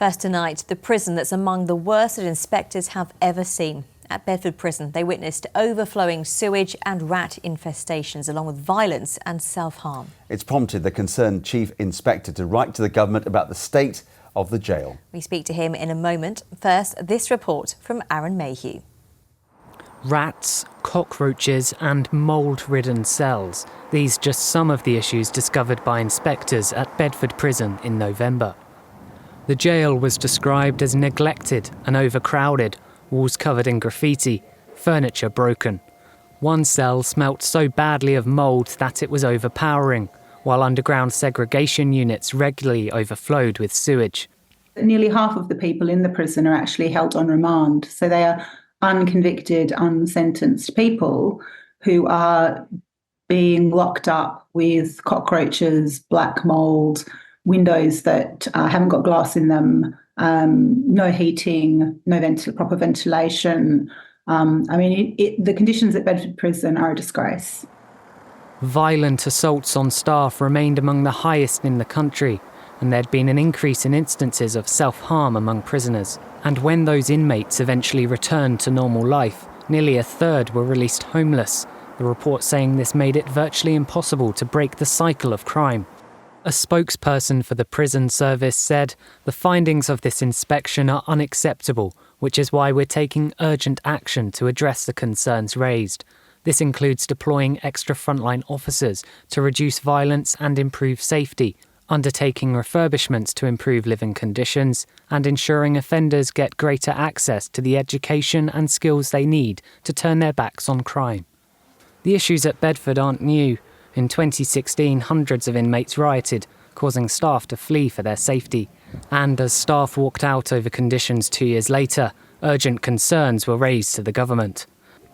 First tonight, the prison that's among the worst that inspectors have ever seen. At Bedford Prison, they witnessed overflowing sewage and rat infestations, along with violence and self-harm. It's prompted the concerned chief inspector to write to the government about the state of the jail. We speak to him in a moment. First, this report from Aaron Mayhew. Rats, cockroaches and mould-ridden cells. These just some of the issues discovered by inspectors at Bedford Prison in November. The jail was described as neglected and overcrowded, walls covered in graffiti, furniture broken. One cell smelt so badly of mould that it was overpowering, while underground segregation units regularly overflowed with sewage. Nearly half of the people in the prison are actually held on remand, so they are unconvicted, unsentenced people who are being locked up with cockroaches, black mould, windows that haven't got glass in them, no heating, no proper ventilation. The conditions at Bedford Prison are a disgrace. Violent assaults on staff remained among the highest in the country, and there'd been an increase in instances of self-harm among prisoners. And when those inmates eventually returned to normal life, nearly a third were released homeless, the report saying this made it virtually impossible to break the cycle of crime. A spokesperson for the prison service said, "The findings of this inspection are unacceptable, which is why we're taking urgent action to address the concerns raised. This includes deploying extra frontline officers to reduce violence and improve safety, undertaking refurbishments to improve living conditions, and ensuring offenders get greater access to the education and skills they need to turn their backs on crime." The issues at Bedford aren't new. In 2016, hundreds of inmates rioted, causing staff to flee for their safety. And as staff walked out over conditions 2 years later, urgent concerns were raised to the government.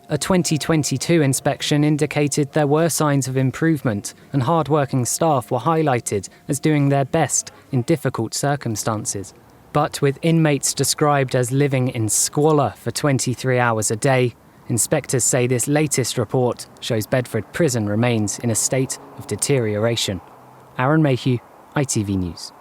A 2022 inspection indicated there were signs of improvement, and hard-working staff were highlighted as doing their best in difficult circumstances. But with inmates described as living in squalor for 23 hours a day, inspectors say this latest report shows Bedford Prison remains in a state of deterioration. Aaron Mayhew, ITV News.